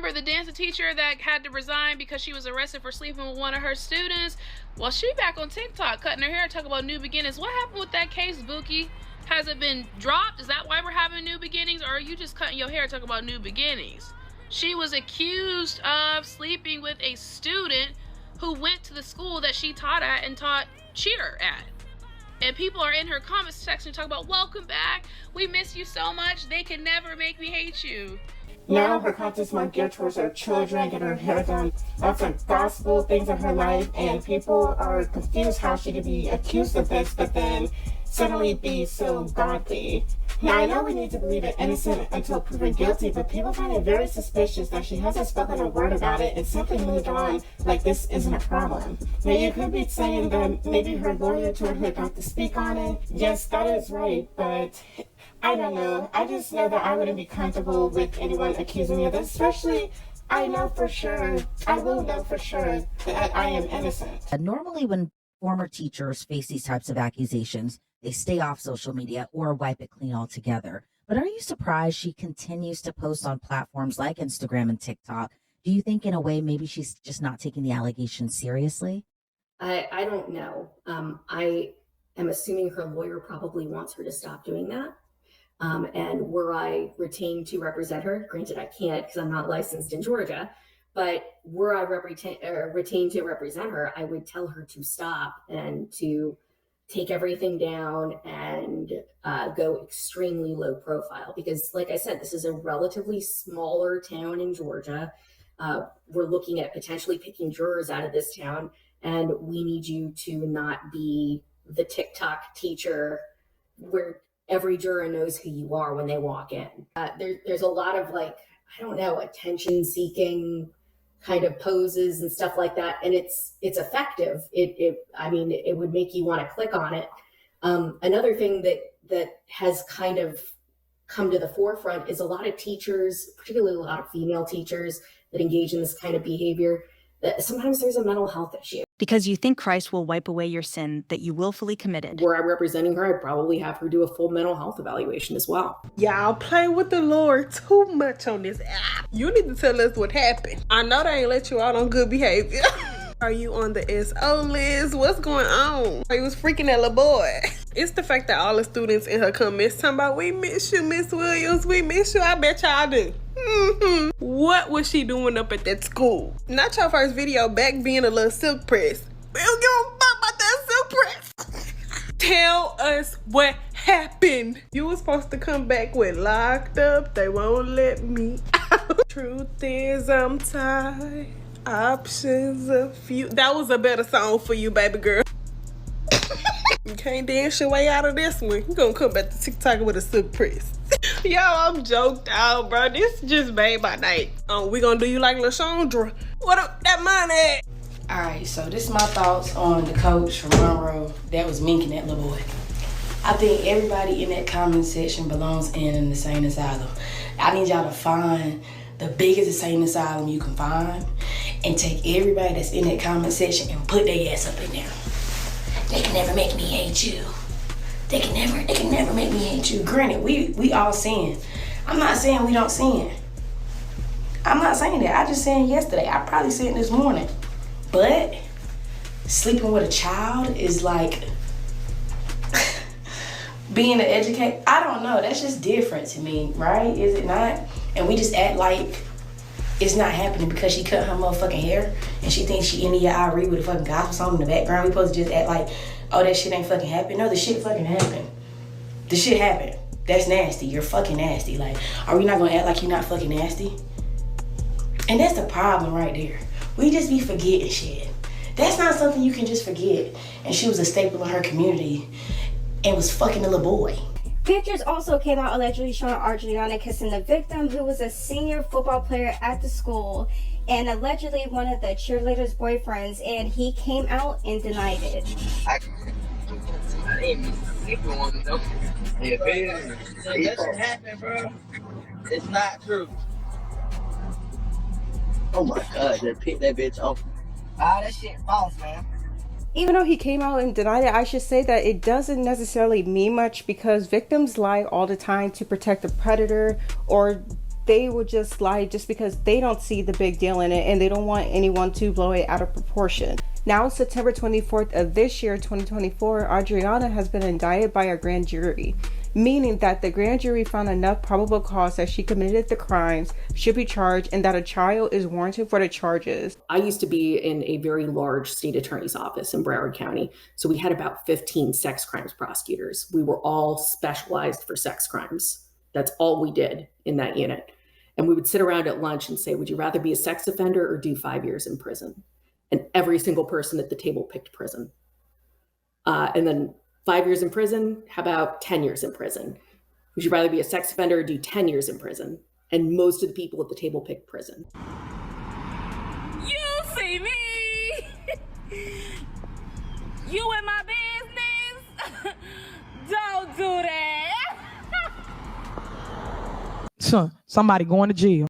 remember the dance teacher that had to resign because she was arrested for sleeping with one of her students? Well, she back on TikTok cutting her hair, talking about new beginnings. What happened with that case, Bookie? Has it been dropped? Is that why we're having new beginnings? Or are you just cutting your hair talking about new beginnings? She was accused of sleeping with a student who went to the school that she taught at and taught cheer at. And people are in her comment section talking about, welcome back, we miss you so much, they can never make me hate you. Now her content's more geared towards her children, getting her hair done. Lots of gospel things in her life, and people are confused how she could be accused of this, but then suddenly be so godly. Now, I know we need to believe it innocent until proven guilty, but people find it very suspicious that she hasn't spoken a word about it and simply moved on like this isn't a problem. Now, you could be saying that maybe her lawyer told her not to speak on it. Yes, that is right, but I don't know. I just know that I wouldn't be comfortable with anyone accusing me of this, especially I will know for sure that I am innocent. Normally, when former teachers face these types of accusations, they stay off social media or wipe it clean altogether. But are you surprised she continues to post on platforms like Instagram and TikTok? Do you think in a way maybe she's just not taking the allegations seriously? I don't know. I am assuming her lawyer probably wants her to stop doing that. And were I retained to represent her, granted I can't because I'm not licensed in Georgia, but were I retained to represent her, I would tell her to stop and to take everything down and go extremely low profile. Because like I said, this is a relatively smaller town in Georgia. We're looking at potentially picking jurors out of this town, and we need you to not be the TikTok teacher where every juror knows who you are when they walk in. There's a lot of attention seeking kind of poses and stuff like that. And it's effective. It would make you want to click on it. Another thing that has kind of come to the forefront is a lot of teachers, particularly a lot of female teachers that engage in this kind of behavior, that sometimes there's a mental health issue. Because you think Christ will wipe away your sin that you willfully committed. Were I representing her, I'd probably have her do a full mental health evaluation as well. Y'all play with the Lord too much on this app. You need to tell us what happened. I know they ain't let you out on good behavior. Are you on the SO list? What's going on? He was freaking that little boy. It's the fact that all the students in her comments talking about, we miss you, Miss Williams. We miss you. I bet y'all do. What was she doing up at that school? Not your first video back being a little silk press. We don't give a fuck about that silk press. Tell us what happened. You were supposed to come back with locked up. They won't let me out. Truth is I'm tired. Options a few. That was a better song for you, baby girl. You can't dance your way out of this one. You gonna come back to TikTok with a silk press. Yo, I'm joked out, bro. This just made my night. We gonna do you like LaShondra. What up that money? Alright, so this is my thoughts on the coach from Monroe that was minking that little boy. I think everybody in that comment section belongs in an insane asylum. I need y'all to find the biggest insane asylum you can find and take everybody that's in that comment section and put their ass up in there. They can never make me hate you. They can never make me hate you. Granted, we all sin. I'm not saying we don't sin. I'm not saying that. I just saying yesterday. I probably said this morning. But sleeping with a child is like being an educator. I don't know. That's just different to me, right? Is it not? And we just act like it's not happening because she cut her motherfucking hair and she thinks she into your IRE with a fucking gospel song in the background. We supposed to just act like, oh, that shit ain't fucking happened. No, the shit fucking happened. The shit happened. That's nasty. You're fucking nasty. Like, are we not gonna act like you're not fucking nasty? And that's the problem right there. We just be forgetting shit. That's not something you can just forget. And she was a staple in her community and was fucking a little boy. Pictures also came out allegedly showing Adrianna kissing the victim, who was a senior football player at the school and allegedly one of the cheerleaders' boyfriends, and he came out and denied it. It doesn't happen, bro. It's not true. Oh my God, they picked that bitch off. That shit false, man. Even though he came out and denied it, I should say that it doesn't necessarily mean much because victims lie all the time to protect the predator or they will just slide just because they don't see the big deal in it and they don't want anyone to blow it out of proportion. Now, September 24th of this year, 2024, Adrianna has been indicted by a grand jury, meaning that the grand jury found enough probable cause that she committed the crimes, should be charged, and that a trial is warranted for the charges. I used to be in a very large state attorney's office in Broward County. So we had about 15 sex crimes prosecutors. We were all specialized for sex crimes. That's all we did in that unit. And we would sit around at lunch and say, would you rather be a sex offender or do 5 years in prison? And every single person at the table picked prison. And then 5 years in prison, how about 10 years in prison? Would you rather be a sex offender or do 10 years in prison? And most of the people at the table picked prison. You see me? You in my business? Don't do that. Somebody going to jail.